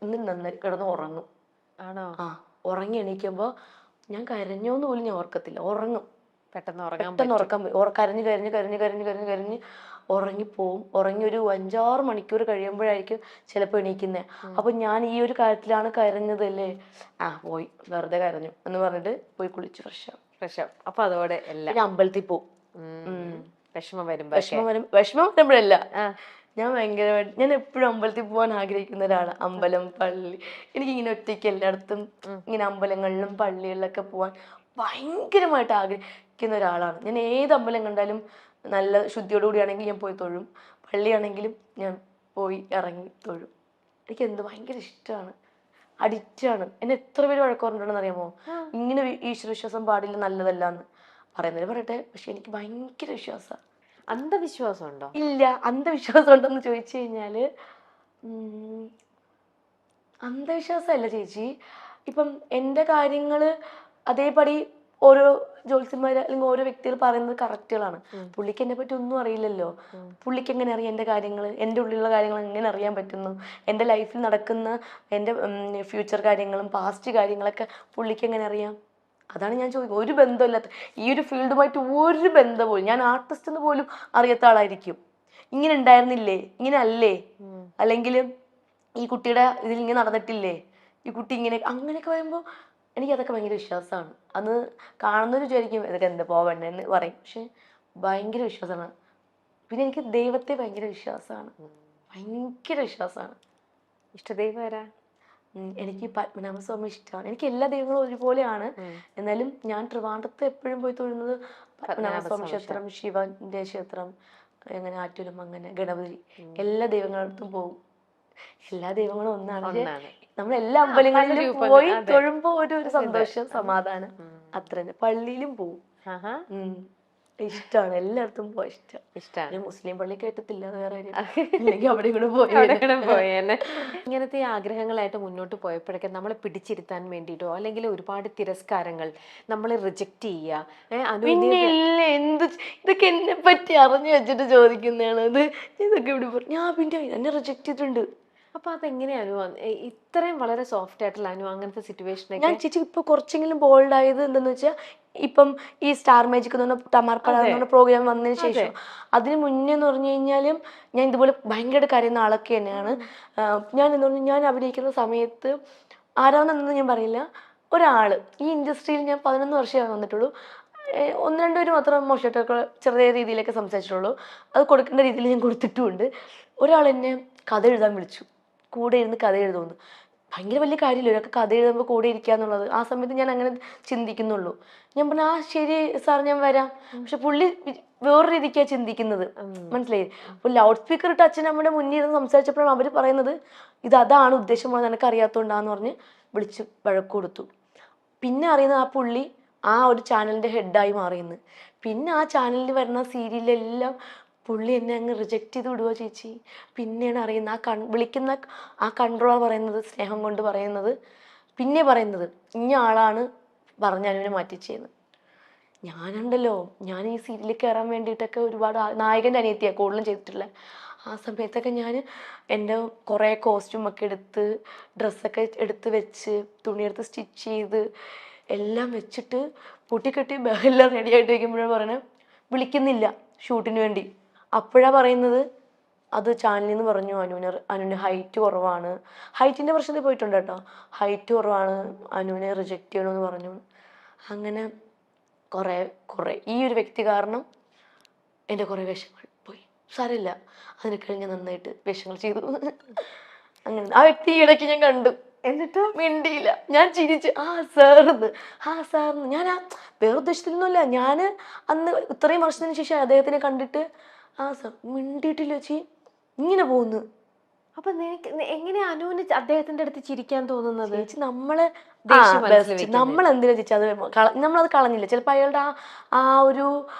ഇന്ന് നന്നായി കിടന്ന് ഉറങ്ങും. ആണോ? ആ, ഉറങ്ങി എണീക്കുമ്പോൾ ഞാൻ കരഞ്ഞോന്ന് പോലും ഞാൻ ഓർക്കത്തില്ല, ഉറങ്ങും. പെട്ടെന്ന് ഉറങ്ങാൻ പെട്ടെന്ന് പറ്റും. ഉറക്കം വരും. കരഞ്ഞ് കരഞ്ഞ് കരഞ്ഞ് കരഞ്ഞ് കരഞ്ഞ് കരഞ്ഞ് ഉറങ്ങിപ്പോവും. ഉറങ്ങി ഒരു 5-6 മണിക്കൂർ കഴിയുമ്പോഴായിരിക്കും ചിലപ്പോൾ എണീക്കുന്നത്. അപ്പം ഞാൻ ഈ ഒരു കാര്യത്തിലാണ് കരഞ്ഞതല്ലേ, പോയി വെറുതെ കരഞ്ഞു എന്ന് പറഞ്ഞിട്ട് പോയി കുളിച്ച് ഫ്രഷാവും. പ്രശ്നം അപ്പൊ അതോടെ എല്ലാം. പിന്നെ അമ്പലത്തിൽ പോവും. വിഷമം വരുമ്പോ വിഷമം വരുമ്പോഴല്ല, ആ ഞാൻ ഭയങ്കരമായിട്ട് ഞാൻ എപ്പോഴും അമ്പലത്തിൽ പോകാൻ ആഗ്രഹിക്കുന്ന ഒരാളാണ്. അമ്പലം, പള്ളി, എനിക്കിങ്ങനെ ഒറ്റയ്ക്ക് എല്ലായിടത്തും ഇങ്ങനെ അമ്പലങ്ങളിലും പള്ളികളിലൊക്കെ പോകാൻ ഭയങ്കരമായിട്ട് ആഗ്രഹിക്കുന്ന ഒരാളാണ് ഞാൻ. ഏത് അമ്പലം കണ്ടാലും നല്ല ശുദ്ധിയോടുകൂടിയാണെങ്കിൽ ഞാൻ പോയി തൊഴും. പള്ളിയാണെങ്കിലും ഞാൻ പോയി ഇറങ്ങി തൊഴും. എനിക്ക് എന്ത് ഭയങ്കര ഇഷ്ടമാണ്, അഡിക്റ്റാണ്. എന്നെ എത്ര പേര് വഴക്ക് പറഞ്ഞിട്ടുണ്ടെന്ന് അറിയാമോ, ഇങ്ങനെ ഈശ്വരവിശ്വാസം പാടില്ല, നല്ലതല്ല എന്ന് പറയുന്നവര് പറയട്ടെ, പക്ഷെ എനിക്ക് ഭയങ്കര വിശ്വാസമാണ്. അന്ധവിശ്വാസം ഉണ്ടോ? ഇല്ല, അന്ധവിശ്വാസം ഉണ്ടെന്ന് ചോദിച്ചു കഴിഞ്ഞാല് അന്ധവിശ്വാസമല്ല ചേച്ചി. ഇപ്പം എൻ്റെ കാര്യങ്ങൾ അതേപടി ഓരോ ജ്യോത്സ്യന്മാർ അല്ലെങ്കിൽ ഓരോ വ്യക്തികൾ പറയുന്നത് കറക്റ്റുകളാണ്. പുള്ളിക്ക് എന്നെ പറ്റി ഒന്നും അറിയില്ലല്ലോ. പുള്ളിക്ക് എങ്ങനെ അറിയാം എൻ്റെ കാര്യങ്ങൾ, എൻ്റെ ഉള്ളിലുള്ള കാര്യങ്ങൾ എങ്ങനെ അറിയാൻ പറ്റുന്നു, എൻ്റെ ലൈഫിൽ നടക്കുന്ന എൻ്റെ ഫ്യൂച്ചർ കാര്യങ്ങളും പാസ്റ്റ് കാര്യങ്ങളൊക്കെ പുള്ളിക്ക് എങ്ങനെ അറിയാം? അതാണ് ഞാൻ ചോദിക്കുന്നത്. ഒരു ബന്ധമില്ലാത്ത ഈ ഒരു ഫീൽഡുമായിട്ട് ഒരു ബന്ധവും, ഞാൻ ആർട്ടിസ്റ്റ് എന്ന് പോലും അറിയാത്ത ആളായിരിക്കും. ഇങ്ങനെ ഉണ്ടായിരുന്നില്ലേ, ഇങ്ങനെ അല്ലേ, അല്ലെങ്കിൽ ഈ കുട്ടിയുടെ ഇതിൽ ഇങ്ങനെ നടന്നിട്ടില്ലേ, ഈ കുട്ടി ഇങ്ങനെ അങ്ങനെയൊക്കെ പറയുമ്പോൾ എനിക്കതൊക്കെ ഭയങ്കര വിശ്വാസമാണ്. അന്ന് കാണുന്നവർ വിചാരിക്കും ഇതൊക്കെ എന്താ പോവണ്ടെന്ന് പറയും, പക്ഷെ ഭയങ്കര വിശ്വാസമാണ്. പിന്നെ എനിക്ക് ദൈവത്തെ ഭയങ്കര വിശ്വാസമാണ്, ഭയങ്കര വിശ്വാസമാണ്. ഇഷ്ടദൈവം ആരാ? എനിക്ക് പത്മനാഭസ്വാമി ഇഷ്ടമാണ്. എനിക്ക് എല്ലാ ദൈവങ്ങളും ഒരുപോലെയാണ്. എന്നാലും ഞാൻ ട്രിവാൻഡ്രത്ത് എപ്പോഴും പോയി തൊഴുന്നത് പത്മനാഭസ്വാമി ക്ഷേത്രം, ശിവന്റെ ക്ഷേത്രം, അങ്ങനെ ആറ്റൂരം, അങ്ങനെ ഗണപതി, എല്ലാ ദൈവങ്ങളടുത്തും പോകും. എല്ലാ ദൈവങ്ങളും ഒന്നാണ്. നമ്മൾ എല്ലാ അമ്പലങ്ങളിലും പോയി തൊഴുമ്പോ ഒരു സന്തോഷം, സമാധാനം, അത്ര തന്നെ. പള്ളിയിലും പോവും. ഇഷ്ടമാണ്, എല്ലായിടത്തും പോയി ഇഷ്ടമാണ്. മുസ്ലിം പള്ളി കേട്ടത്തില്ല, വേറെ അല്ലെങ്കിൽ അവിടെ കൂടെ പോയേനെ. ഇങ്ങനത്തെ ആഗ്രഹങ്ങളായിട്ട് മുന്നോട്ട് പോയപ്പോഴൊക്കെ നമ്മളെ പിടിച്ചിരുത്താൻ വേണ്ടിയിട്ടോ അല്ലെങ്കിൽ ഒരുപാട് തിരസ്കാരങ്ങൾ, നമ്മളെ റിജക്റ്റ് ചെയ്യുക, പിന്നെ ഇല്ല, ഇതൊക്കെ എന്നെ പറ്റി അറിഞ്ഞു വെച്ചിട്ട് ചോദിക്കുന്നതാണ് ഇത്. ഇതൊക്കെ ഇവിടെ ഞാൻ പിന്നെ എന്നെ റിജക്ട് ചെയ്തിട്ടുണ്ട്. അപ്പൊ അതെങ്ങനെയാണ് ഇത്രയും വളരെ സോഫ്റ്റ് ആയിട്ടുള്ള അങ്ങനത്തെ സിറ്റുവേഷൻ? ഞാൻ ചേച്ചി ഇപ്പൊ കുറച്ചെങ്കിലും ബോൾഡ് ആയത് എന്താന്ന് വെച്ചാൽ, ഇപ്പം ഈ സ്റ്റാർ മാജിക് എന്ന് പറഞ്ഞ തമാർപ്പട എന്ന് പറഞ്ഞ പ്രോഗ്രാം വന്നതിന് ശേഷം, അതിന് മുന്നേ എന്ന് പറഞ്ഞു കഴിഞ്ഞാലും ഞാൻ ഇതുപോലെ ഭയങ്കരമായിട്ട് കരയുന്ന ആളൊക്കെ തന്നെയാണ് ഞാൻ. എന്ന് പറഞ്ഞാൽ ഞാൻ അഭിനയിക്കുന്ന സമയത്ത് ആരാണെന്നൊന്നും ഞാൻ പറയില്ല, ഒരാള് ഈ ഇൻഡസ്ട്രിയിൽ ഞാൻ 11 വർഷമേ വന്നിട്ടുള്ളൂ. 1-2 പേര് മാത്രം മോശമായിട്ടൊക്കെ ചെറിയ രീതിയിലൊക്കെ സംസാരിച്ചിട്ടുള്ളൂ. അത് കൊടുക്കേണ്ട രീതിയിൽ ഞാൻ കൊടുത്തിട്ടുമുണ്ട്. ഒരാൾ എന്നെ കഥ എഴുതാൻ വിളിച്ചു, കൂടെ ഇരുന്ന് കഥ എഴുതുമെന്ന്. ഭയങ്കര വലിയ കാര്യമില്ല ഒരാൾക്ക് കഥ എഴുതുമ്പോൾ കൂടെ ഇരിക്കുക എന്നുള്ളത്. ആ സമയത്ത് ഞാൻ അങ്ങനെ ചിന്തിക്കുന്നുള്ളൂ. ഞാൻ പറഞ്ഞു ശരി സാർ, ഞാൻ വരാം. പക്ഷെ പുള്ളി വേറെ രീതിക്കാണ് ചിന്തിക്കുന്നത്, മനസ്സിലായി. അപ്പോൾ ലൗഡ് സ്പീക്കർ ഇട്ട് അച്ഛൻ നമ്മുടെ മുന്നിൽ ഇരുന്ന് സംസാരിച്ചപ്പോഴാണ് അവർ പറയുന്നത് അതാണ് ഉദ്ദേശം, നിനക്ക് അറിയാത്തതുകൊണ്ടാന്ന് പറഞ്ഞ് വിളിച്ച് വഴക്ക് കൊടുത്തു. പിന്നെ അറിയുന്നത് ആ പുള്ളി ആ ഒരു ചാനലിൻ്റെ ഹെഡായി മാറിയെന്ന്. പിന്നെ ആ ചാനലിൽ വരുന്ന സീരിയലെല്ലാം പുള്ളി എന്നെ അങ്ങ് റിജക്റ്റ് ചെയ്ത് വിടുക ചേച്ചി. പിന്നെയാണ് അറിയുന്നത് വിളിക്കുന്ന ആ കൺട്രോളർ പറയുന്നത്, സ്നേഹം കൊണ്ട് പറയുന്നത്, പിന്നെ പറയുന്നത് ഇന്ന ആളാണ് പറഞ്ഞ് അനുവിനെ മാറ്റിച്ചേന്ന്. ഞാനുണ്ടല്ലോ, ഞാൻ ഈ സീരിയലിൽ കയറാൻ വേണ്ടിയിട്ടൊക്കെ ഒരുപാട് നായകൻ്റെ അനിയത്തിയാണ് കൂടുതലും ചെയ്തിട്ടുള്ള. ആ സമയത്തൊക്കെ ഞാൻ എൻ്റെ കുറേ കോസ്റ്റ്യൂമൊക്കെ എടുത്ത്, ഡ്രസ്സൊക്കെ എടുത്ത് വെച്ച്, തുണിയെടുത്ത് സ്റ്റിച്ച് ചെയ്ത് എല്ലാം വെച്ചിട്ട് പൊട്ടിക്കെട്ടി എല്ലാം റെഡിയായിട്ട് വയ്ക്കുമ്പോഴാണ് പറയുന്നത് വിളിക്കുന്നില്ല ഷൂട്ടിന് വേണ്ടി. അപ്പോഴാണ് പറയുന്നത് അത് ചാനലിൽ നിന്ന് പറഞ്ഞു അനുവിന് ഹൈറ്റ് കുറവാണ്. ഹൈറ്റിൻ്റെ പ്രശ്നത്തിൽ പോയിട്ടുണ്ട് കേട്ടോ. ഹൈറ്റ് കുറവാണ്, അനുവിനെ റിജക്റ്റ് ചെയ്യണമെന്ന് പറഞ്ഞു. അങ്ങനെ കുറേ ഈ ഒരു വ്യക്തി കാരണം എൻ്റെ കുറേ വേഷങ്ങൾ പോയി. സാരമില്ല, അതിനെ കഴിഞ്ഞ് നന്നായിട്ട് വേഷങ്ങൾ ചെയ്തു. അങ്ങനെ ആ വ്യക്തി ഇടയ്ക്ക് ഞാൻ കണ്ടു, എന്നിട്ട് മിണ്ടിയില്ല. ഞാൻ ചിരിച്ച് സാറിന്ന് ഞാൻ വേറെ ഉദ്ദേശത്തിലൊന്നുമില്ല. ഞാൻ അന്ന് ഇത്രയും വർഷത്തിന് ശേഷം അദ്ദേഹത്തിനെ കണ്ടിട്ട് സാർ മിണ്ടിയിട്ടില്ല ചേച്ചി, ഇങ്ങനെ പോകുന്നു. അപ്പൊ എങ്ങനെയാ അനുവിന് അദ്ദേഹത്തിന്റെ അടുത്ത് ചിരിക്കാൻ തോന്നുന്നത്? ചേച്ചി നമ്മള് നമ്മൾ എന്തിനാ ചേച്ചി അത് നമ്മളത് കളഞ്ഞില്ല. ചിലപ്പോൾ അയാളുടെ ആ ഒരു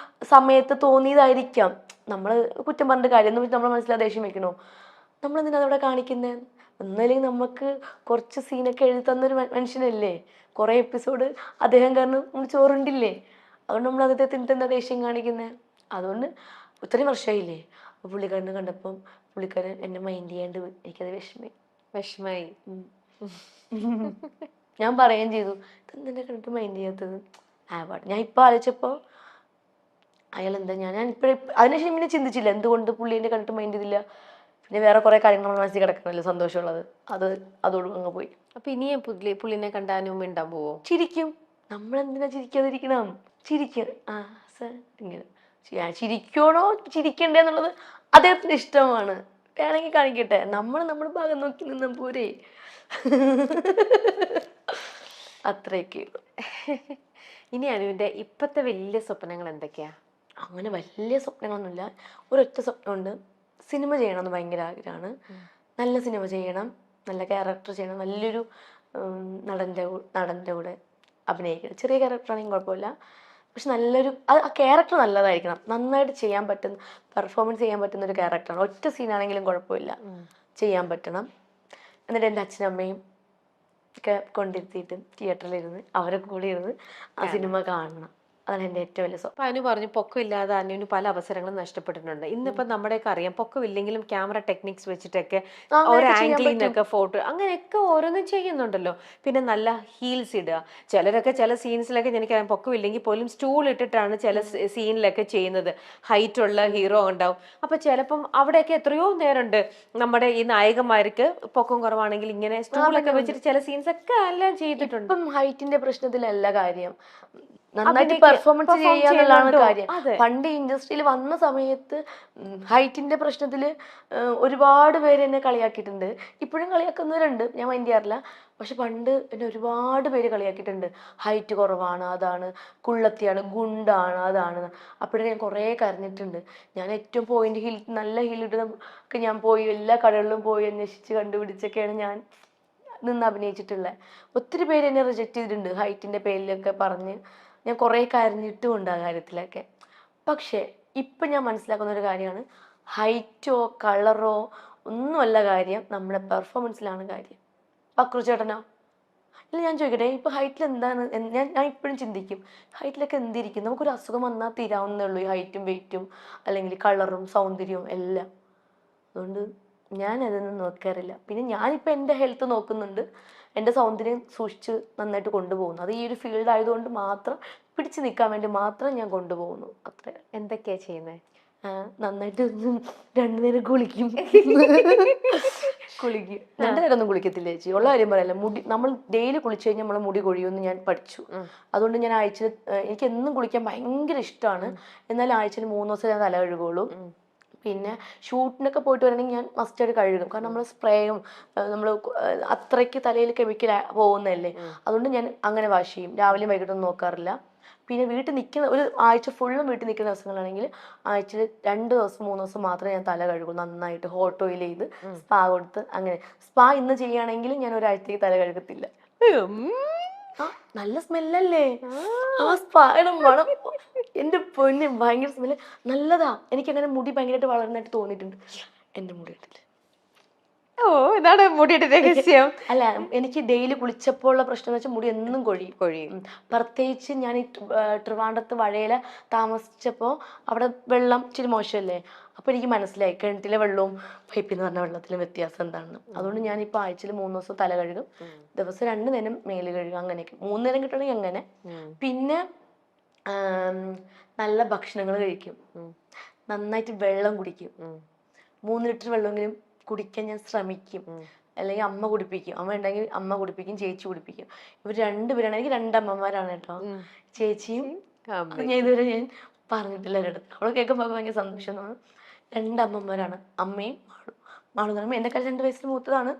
സമയത്ത് തോന്നിയതായിരിക്കാം. നമ്മൾ കുറ്റം പറഞ്ഞിട്ട് കാര്യം നമ്മൾ മനസ്സിലാ ദേഷ്യം വെക്കണോ? നമ്മളെന്തിനാ അതവിടെ കാണിക്കുന്നത്? ഒന്നല്ലെങ്കിൽ നമുക്ക് കുറച്ച് സീനൊക്കെ എഴുതി തന്നൊരു മനുഷ്യനല്ലേ, കുറേ എപ്പിസോഡ് അദ്ദേഹം കാരണം നമ്മൾ ചോറുണ്ടില്ലേ. അതുകൊണ്ട് നമ്മൾ അദ്ദേഹത്തിൻ്റെ എന്താ ദേഷ്യം കാണിക്കുന്നത്? അതുകൊണ്ട് ഇത്രയും വർഷമായില്ലേ, അപ്പോൾ പുള്ളിക്കാരനെ കണ്ടപ്പം പുള്ളിക്കാരൻ എന്നെ മൈൻഡ് ചെയ്യാണ്ട് എനിക്കത് വിഷമമായി. വിഷമായി. ഞാൻ പറയുകയും ചെയ്തു, ഇതെന്തിനെ കണ്ടിട്ട് മൈൻഡ് ചെയ്യാത്തത് പാട്. ഞാൻ ഇപ്പൊ ആലോചിച്ചപ്പോ അയാൾ എന്താ, ഞാൻ ഇപ്പോഴും അതിനുശേഷം പിന്നെ ചിന്തിച്ചില്ല എന്തുകൊണ്ട് പുള്ളി എന്നെ കണ്ടിട്ട് മൈൻഡ് ചെയ്തില്ല. പിന്നെ വേറെ കുറെ കാര്യങ്ങൾ നമ്മുടെ മനസ്സിൽ കിടക്കണമല്ലോ സന്തോഷമുള്ളത്, അതോടും അങ്ങ് പോയി. അപ്പൊ ഇനിയും പുള്ളിനെ കണ്ടാനും മിണ്ടാൻ പോവോ? ചിരിക്കും. നമ്മളെന്തിനാ ചിരിക്കാതിരിക്കണം? ചിരിക്കും. ആ സർ ഇങ്ങനെ ചിരിക്കണോ ചിരിക്കണ്ടേ എന്നുള്ളത് അദ്ദേഹത്തിന് ഇഷ്ടമാണ്. വേണമെങ്കിൽ കാണിക്കട്ടെ, നമ്മുടെ ഭാഗം നോക്കി നിന്ന പോരെ. അത്രയൊക്കെ ഉള്ളൂ. ഇനി അനുവിന്റെ ഇപ്പത്തെ വലിയ സ്വപ്നങ്ങൾ എന്തൊക്കെയാ? അങ്ങനെ വലിയ സ്വപ്നങ്ങളൊന്നുമില്ല. ഒരൊറ്റ സ്വപ്നമുണ്ട്, സിനിമ ചെയ്യണമെന്ന് ഭയങ്കര ആഗ്രഹമാണ്. നല്ല സിനിമ ചെയ്യണം, നല്ല ക്യാരക്ടർ ചെയ്യണം, നല്ലൊരു നടൻ്റെ കൂടെ അഭിനയിക്കണം. ചെറിയ ക്യാരക്ടറാണെങ്കിൽ കുഴപ്പമില്ല, പക്ഷെ നല്ലൊരു ആ ക്യാരക്ടർ നല്ലതായിരിക്കണം. നന്നായിട്ട് ചെയ്യാൻ പറ്റുന്ന, പെർഫോമൻസ് ചെയ്യാൻ പറ്റുന്ന ഒരു ക്യാരക്ടറാണ്. ഒറ്റ സീനാണെങ്കിലും കുഴപ്പമില്ല, ചെയ്യാൻ പറ്റണം. എന്നിട്ട് എൻ്റെ അച്ഛനമ്മയും ഒക്കെ കൊണ്ടിരുത്തിയിട്ട് തിയേറ്ററിലിരുന്ന് അവരെ കൂടെ ഇരുന്ന് ആ സിനിമ കാണണം. അതാണ് എൻ്റെ ഏറ്റവും വലിയ സ്വപ്നം. അപ്പൊ അനു പറഞ്ഞു പൊക്കമില്ലാതെ അനുവിന് പല അവസരങ്ങളും നഷ്ടപ്പെട്ടിട്ടുണ്ട്. ഇന്നിപ്പോ നമ്മുടെയൊക്കെ അറിയാം പൊക്കമില്ലെങ്കിലും ക്യാമറ ടെക്നിക്സ് വെച്ചിട്ടൊക്കെ ഓരോ ആംഗിളിൽ നിന്നൊക്കെ ഫോട്ടോ അങ്ങനെയൊക്കെ ഓരോന്നും ചെയ്യുന്നുണ്ടല്ലോ. പിന്നെ നല്ല ഹീൽസ് ഇടുക, ചിലരൊക്കെ ചില സീൻസിലൊക്കെ എനിക്കറിയാം പൊക്കമില്ലെങ്കിൽ പോലും സ്റ്റൂൾ ഇട്ടിട്ടാണ് ചില സീനിലൊക്കെ ചെയ്യുന്നത്. ഹൈറ്റ് ഉള്ള ഹീറോ ഉണ്ടാവും. അപ്പൊ ചിലപ്പം അവിടെയൊക്കെ എത്രയോ നേരമുണ്ട് നമ്മുടെ ഈ നായകന്മാർക്ക് പൊക്കം കുറവാണെങ്കിൽ ഇങ്ങനെ സ്റ്റൂളൊക്കെ വെച്ചിട്ട് ചില സീൻസ് ഒക്കെ എല്ലാം ചെയ്തിട്ടുണ്ട്. ഇപ്പം ഹൈറ്റിന്റെ പ്രശ്നത്തിലല്ല കാര്യം, നന്നായിട്ട് പെർഫോമൻസ് ചെയ്യാന്നുള്ളതാണ് കാര്യം. പണ്ട് ഇൻഡസ്ട്രിയിൽ വന്ന സമയത്ത് ഹൈറ്റിന്റെ പ്രശ്നത്തിൽ ഒരുപാട് പേര് എന്നെ കളിയാക്കിയിട്ടുണ്ട്. ഇപ്പോഴും കളിയാക്കുന്നവരുണ്ട്, ഞാൻ മൈൻഡ് ചെയ്യാറില്ല. പക്ഷെ പണ്ട് എന്നെ ഒരുപാട് പേര് കളിയാക്കിയിട്ടുണ്ട്. ഹൈറ്റ് കുറവാണ്, അതാണ്, കുള്ളത്തിയാണ്, ഗുണ്ടാണ്, അതാണ്. അപ്പോഴേ ഞാൻ കുറേ കരഞ്ഞിട്ടുണ്ട്. ഞാൻ ഏറ്റവും നല്ല ഹീൽ ഇടുന്ന ഒക്കെ ഞാൻ പോയി എല്ലാ കടകളിലും പോയി അന്വേഷിച്ച് കണ്ടുപിടിച്ചൊക്കെയാണ് ഞാൻ നിന്ന് അഭിനയിച്ചിട്ടുള്ളത്. ഒത്തിരി പേര് എന്നെ റിജക്റ്റ് ചെയ്തിട്ടുണ്ട് ഹൈറ്റിന്റെ പേരിലൊക്കെ പറഞ്ഞ്. ഞാൻ കുറേ കരഞ്ഞിട്ടുമുണ്ട് ആ കാര്യത്തിലൊക്കെ. പക്ഷേ ഇപ്പം ഞാൻ മനസ്സിലാക്കുന്ന ഒരു കാര്യമാണ്, ഹൈറ്റോ കളറോ ഒന്നുമല്ല കാര്യം, നമ്മുടെ പെർഫോമൻസിലാണ് കാര്യം. പക്രു ചേട്ടനോ? ഇല്ല, ഞാൻ ചോദിക്കട്ടെ, ഇപ്പം ഹൈറ്റിൽ എന്താണ്? ഞാൻ ഇപ്പോഴും ചിന്തിക്കും, ഹൈറ്റിലൊക്കെ എന്തിരിക്കും? നമുക്കൊരു അസുഖം വന്നാൽ തീരാവുന്നേ ഉള്ളൂ, ഈ ഹൈറ്റും വെയിറ്റും അല്ലെങ്കിൽ കളറും സൗന്ദര്യവും എല്ലാം. അതുകൊണ്ട് ഞാൻ അതൊന്നും നോക്കാറില്ല. പിന്നെ ഞാനിപ്പോൾ എൻ്റെ ഹെൽത്ത് നോക്കുന്നുണ്ട്, എൻ്റെ സൗന്ദര്യം സൂക്ഷിച്ച് നന്നായിട്ട് കൊണ്ടുപോകുന്നു. അത് ഈ ഒരു ഫീൽഡ് ആയതുകൊണ്ട് മാത്രം, പിടിച്ചു നിൽക്കാൻ വേണ്ടി മാത്രം ഞാൻ കൊണ്ടുപോകുന്നു. അത്ര. എന്തൊക്കെയാ ചെയ്യുന്നത്? നന്നായിട്ട് 2 നേരം കുളിക്കും. കുളിക്കും. 2 നേരമൊന്നും കുളിക്കത്തില്ല ചേച്ചി, ഉള്ള കാര്യം പറയല്ല. നമ്മൾ ഡെയിലി കുളിച്ചു കഴിഞ്ഞാൽ നമ്മളെ മുടി കൊഴിയുമെന്ന് ഞാൻ പഠിച്ചു. അതുകൊണ്ട് ഞാൻ ആഴ്ചയിൽ, എനിക്ക് എന്നും കുളിക്കാൻ ഭയങ്കര ഇഷ്ടമാണ്. എന്നാൽ ആഴ്ചയിൽ 3 ദിവസം ഞാൻ തല കഴുകുള്ളൂ. പിന്നെ ഷൂട്ടിനൊക്കെ പോയിട്ട് വരണമെങ്കിൽ ഞാൻ മസ്റ്റായിട്ട് കഴുകും. കാരണം നമ്മൾ സ്പ്രേയും നമ്മൾ അത്രയ്ക്ക് തലയിൽ കെമിക്കൽ പോകുന്നതല്ലേ. അതുകൊണ്ട് ഞാൻ അങ്ങനെ വാഷ് ചെയ്യും. രാവിലെയും വൈകിട്ടൊന്നും നോക്കാറില്ല. പിന്നെ വീട്ടിൽ നിൽക്കുന്ന ഒരു ആഴ്ച ഫുള്ളും വീട്ടിൽ നിൽക്കുന്ന ദിവസങ്ങളാണെങ്കിൽ ആഴ്ചയിൽ 2 ദിവസം 3 ദിവസം മാത്രമേ ഞാൻ തല കഴുകൂ. നന്നായിട്ട് ഹോട്ട് ഓയിൽ ചെയ്ത് സ്പാ കൊടുത്ത് അങ്ങനെ. സ്പാ ഇന്ന് ചെയ്യുകയാണെങ്കിൽ ഞാൻ ഒരാഴ്ചത്തേക്ക് തല കഴുകത്തില്ല. നല്ല സ്മെല്ലല്ലേ ആ സ്പായുടെ മണം, എൻ്റെ പൊന്നെ ഭയങ്കര സ്മെല്ല്. നല്ലതാ. എനിക്കങ്ങനെ മുടി ഭയങ്കരമായിട്ട് വളർന്നായിട്ട് തോന്നിയിട്ടുണ്ട്. എൻ്റെ മുടി കണ്ടില്ല. ഓ, ഇതാണ് മുടിയുടെ രഹസ്യം. അല്ല, എനിക്ക് ഡെയിലി കുളിച്ചപ്പോൾ ഉള്ള പ്രശ്നം എന്ന് വെച്ചാൽ മുടി എന്നും കൊഴിയും. പ്രത്യേകിച്ച് ഞാൻ ഈ ട്രിവാൻഡ്രത്ത് വഴയില താമസിച്ചപ്പോൾ അവിടെ വെള്ളം ഇച്ചിരി മോശമല്ലേ. അപ്പോൾ എനിക്ക് മനസ്സിലായി കിണറ്റിലെ വെള്ളവും പൈപ്പിൽ നിന്ന് പറഞ്ഞ വെള്ളത്തിലും വ്യത്യാസം എന്താണെന്ന്. അതുകൊണ്ട് ഞാനിപ്പോൾ ആഴ്ചയിൽ 3 ദിവസം തല കഴുകും, ദിവസം 2 നേരം മേല് കഴുകും. അങ്ങനെയൊക്കെ 3 നേരം കിട്ടണമെങ്കിൽ അങ്ങനെ. പിന്നെ നല്ല ഭക്ഷണങ്ങൾ കഴിക്കും, നന്നായിട്ട് വെള്ളം കുടിക്കും. 3 ലിറ്റർ വെള്ളമെങ്കിലും കുടിക്കാൻ ഞാൻ ശ്രമിക്കും. അല്ലെങ്കിൽ അമ്മ കുടിപ്പിക്കും, അമ്മ ഉണ്ടെങ്കിൽ അമ്മ കുടിപ്പിക്കും, ചേച്ചി കുടിപ്പിക്കും. ഇവർ 2 പേരാണ്. എനിക്ക് 2 അമ്മമാരാണ് കേട്ടോ, ചേച്ചിയും. ഞാൻ ഇതുവരെ ഞാൻ പറഞ്ഞിട്ടില്ല ഒരിടത്ത്. അവളെ കേൾക്കുമ്പോൾ ഭയങ്കര സന്തോഷം തോന്നും. 2 അമ്മമാരാണ്, അമ്മയും മാളും. മാളു എന്ന് പറയുമ്പോൾ എന്നെക്കാൾ 2 വയസ്സിന് മൂത്തതാണ്.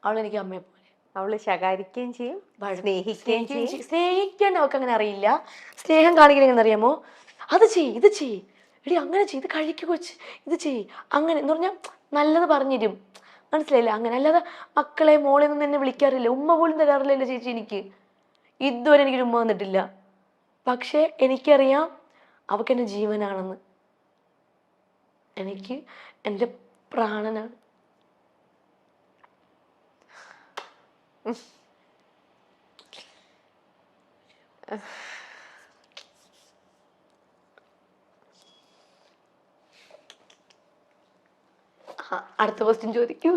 അവളെനിക്ക് അമ്മയെ പോലെ. അവള് ശകാരിക്കുകയും ചെയ്യും, സ്നേഹിക്കുകയും ചെയ്യും. സ്നേഹിക്കാൻ അവൾക്ക് അങ്ങനെ അറിയില്ല. സ്നേഹം കാണിക്കുന്നത് എങ്ങനെ അറിയാമോ? അത് ചെയ്യ്, ഇത് ചെയ്യ്, എടി അങ്ങനെ ചെയ്ത് കഴിക്കുക കൊച്ച്, ഇത് ചെയ്യ്, അങ്ങനെ എന്ന് പറഞ്ഞാൽ നല്ലത് പറഞ്ഞുതരും. മനസ്സിലായില്ല? അങ്ങനെ. അല്ലാതെ മക്കളെ മോളെ ഒന്നും എന്നെ വിളിക്കാറില്ല, ഉമ്മ പോലും തരാറില്ല എൻ്റെ ചേച്ചി എനിക്ക്. ഇതുവരെ എനിക്കൊരു ഉമ്മ വന്നിട്ടില്ല. പക്ഷേ എനിക്കറിയാം അവൾക്ക് എൻ്റെ ജീവനാണെന്ന്. എനിക്ക് എൻ്റെ പ്രാണനാണ്. അടുത്ത ക്വസ്റ്റ്യൻ ചോദിക്കൂ.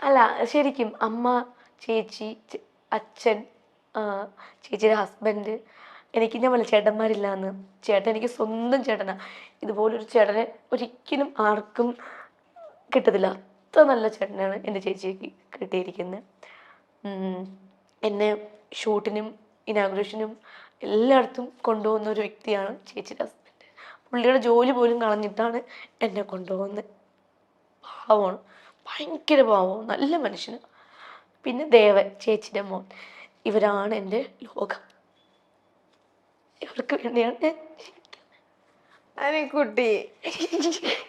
അല്ല ശരിക്കും അമ്മ, ചേച്ചി, അച്ഛൻ, ആ, ചേച്ചിയുടെ ഹസ്ബൻഡ്, എനിക്ക് ഞാൻ പറഞ്ഞ ചേട്ടന്മാരില്ലാന്ന്. ചേട്ടൻ എനിക്ക് സ്വന്തം ചേട്ടനാ. ഇതുപോലൊരു ചേട്ടനെ ഒരിക്കലും ആർക്കും കിട്ടത്തില്ല. അത്ര നല്ല ചേട്ടനാണ് എൻ്റെ ചേച്ചിക്ക് കിട്ടിയിരിക്കുന്നത്. എന്നെ ഷൂട്ടിനും ഇനാഗുറേഷനും എല്ലായിടത്തും കൊണ്ടുപോകുന്ന ഒരു വ്യക്തിയാണ് ചേച്ചിയുടെ ഹസ്ബൻഡ്. പുള്ളിയുടെ ജോലി പോലും കളഞ്ഞിട്ടാണ് എന്നെ കൊണ്ടുപോകുന്നത്. പാവമാണ്, ഭയങ്കര പാവമാണ്, നല്ല മനുഷ്യന്. പിന്നെ ദേവൻ, ചേച്ചിയുടെ മോൻ, ഇവരാണ് എൻ്റെ ലോകം. ഇവർക്ക് വേണ്ടിയാണ് ഞാൻ അനുക്കുട്ടി.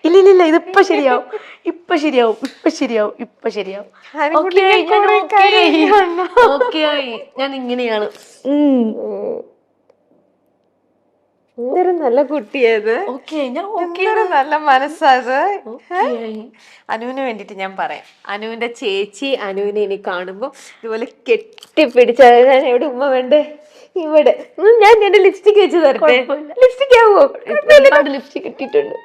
ഇല്ല ഇല്ല ഇല്ല, ഇതിപ്പോ ശരിയാവും, ഇപ്പൊ ശരിയാവും, ഇപ്പൊ ശരിയാവും, ഇപ്പൊ ശരിയാവും. അനുക്കുട്ടി Okay, ഞാൻ കുറെ okay ആയി. കരയുകയാണോ? Okay ആയി. ഞാൻ ഇങ്ങനെയാണ്. എന്തൊരു നല്ല കുട്ടിയത്, Okay, ഞാൻ okay എന്തൊരു നല്ല മനസ്സാത്. okay ആയി. അനുവിന് വേണ്ടിട്ട് ഞാൻ പറയാം. അനുവിന്റെ ചേച്ചി അനുവിനെ ഇനി കാണുമ്പോ ഇതുപോലെ കെട്ടിപ്പിടിച്ച, ഞാൻ എവിടെ ഉമ്മ വേണ്ടേ, ഇവിടെ ഞാൻ എന്റെ ലിപ്സ്റ്റിക് വെച്ച് തരട്ടെ. കുഴപ്പമില്ല. ലിപ്സ്റ്റിക് ആവോ? ഒരുപാട് ലിപ്സ്റ്റിക് കിട്ടിയിട്ടുണ്ട്.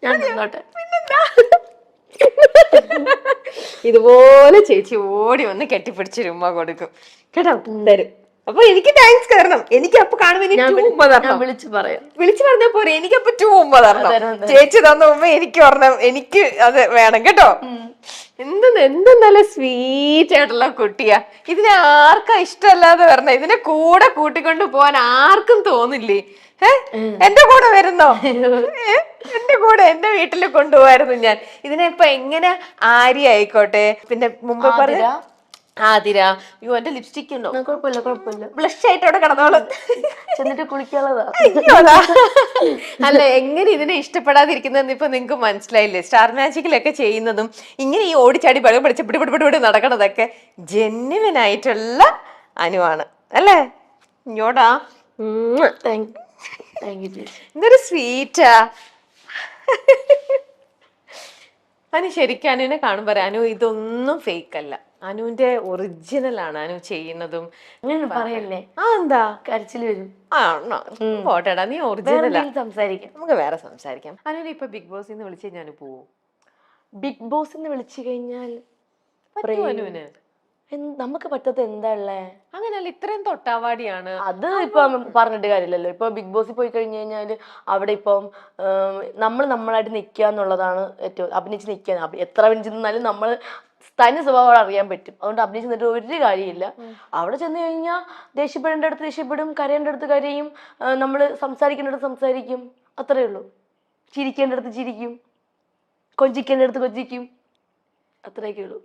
ഞാൻ തന്നോട്ടെ. ഇതുപോലെ ചേച്ചി ഓടി വന്ന് കെട്ടിപ്പിടിച്ചൊരു ഉമ്മ കൊടുക്കും കേട്ടോ, തരും. അപ്പൊ എനിക്ക് താങ്ക്സ് തരണം. എനിക്ക് അപ്പൊ കാണുമ്പോ എനിക്ക് two ഉമ്മ ഞാൻ തരണം. വിളിച്ചു പറയാം. വിളിച്ചു പറഞ്ഞാ പോരെ, എനിക്കപ്പൊ 2 ഉമ്മ തരണം. തരാം. ചേച്ചി തന്ന ഉമ്മ എനിക്ക് ഒരെണ്ണം, എനിക്ക് അത് വേണം കേട്ടോ. എന്ത് നല്ല സ്വീറ്റ് ആയിട്ടുള്ള കുട്ടിയാ. ഇതിനെ ആർക്കാ ഇഷ്ടമല്ലാതെ വരണേ? ഇതിനെ കൂടെ കൂട്ടിക്കൊണ്ട് പോവാൻ ആർക്കും തോന്നില്ലേ? എന്റെ കൂടെ വരുന്നോ? എന്റെ കൂടെ എന്റെ വീട്ടിൽ കൊണ്ടുപോവായിരുന്നു ഞാൻ. ഇതിനെ ഇപ്പൊ എങ്ങനെ ആര്യ ആയിക്കോട്ടെ, പിന്നെ മുമ്പ് പറഞ്ഞ ആതിര. അയ്യോ എന്റെ ലിപ്സ്റ്റിക് ഉണ്ടോ? കുഴപ്പമില്ല കുഴപ്പമില്ല. ബ്ലഷ് ആയിട്ട് അവിടെ കിടന്നോളൂ. ചെന്നിട്ട് കുളിക്കാനുള്ളതാ. അല്ല, എങ്ങനെ ഇതിനെ ഇഷ്ടപ്പെടാതിരിക്കുന്നതെന്ന് ഇപ്പൊ നിങ്ങക്ക് മനസ്സിലായില്ലേ? സ്റ്റാർ മാജിക്കിലൊക്കെ ചെയ്യുന്നതും ഇങ്ങനെ ഈ ഓടിച്ചാടി ബഴ പിടിച്ച് പിടിപിടി നടക്കണതൊക്കെ ജെന്യുവൻ ആയിട്ടുള്ള അനുവാണ് അല്ലേ? ഇങ്ങോട്ടാ. താങ്ക് യു ചേച്ചി. എന്തൊരു സ്വീറ്റാ അനു. ശരിക്കും അനുവിനെ കാണുമ്പോ അനു ഇതൊന്നും ഫേക്ക് അല്ല, അനുവിന്റെ ഒറിജിനൽ ആണ് അനു ചെയ്യുന്നതും. അങ്ങനെ പറയല്ലേ, എന്താ കരച്ചിൽ വരും. പോട്ടെടാ, നീ ഒറിജിനലാ. സംസാരിക്കാം, നമുക്ക് വേറെ സംസാരിക്കാം. അനുവിനെ ഇപ്പൊ ബിഗ് ബോസിൽ നിന്ന് വിളിച്ച് ഞാൻ പോവും. ബിഗ് ബോസിന്ന് വിളിച്ചു കഴിഞ്ഞാൽ പറ്റുമോ അനുവിന്? നമുക്ക് പറ്റാത്ത എന്താ ഉള്ളേ? അങ്ങനല്ല, ഇത്രയും തൊട്ടാവാടിയാണ്. അത് ഇപ്പൊ പറഞ്ഞിട്ട് കാര്യമില്ലല്ലോ. ഇപ്പൊ ബിഗ് ബോസിൽ പോയി കഴിഞ്ഞു കഴിഞ്ഞാല് അവിടെ ഇപ്പം നമ്മളായിട്ട് നിക്കുക എന്നുള്ളതാണ് ഏറ്റവും. അഭിനയിച്ച് നിൽക്കുക, എത്ര അഭിനയിച്ച് നിന്നാലും നമ്മൾ തനി സ്വഭാവം അറിയാൻ പറ്റും. അതുകൊണ്ട് അഭിനയിച്ച് നിന്നിട്ട് ഒരു കാര്യമില്ല. അവിടെ ചെന്ന് കഴിഞ്ഞാൽ ദേഷ്യപ്പെടേണ്ട അടുത്ത് ദേഷ്യപ്പെടും, കരയേണ്ട അടുത്ത് കരയും, നമ്മൾ സംസാരിക്കേണ്ടടുത്ത് സംസാരിക്കും, അത്രേ ഉള്ളൂ. ചിരിക്കേണ്ട അടുത്ത് ചിരിക്കും, കൊഞ്ചിക്കേണ്ട അടുത്ത് കൊഞ്ചിക്കും, അത്രയൊക്കെ ഉള്ളൂ.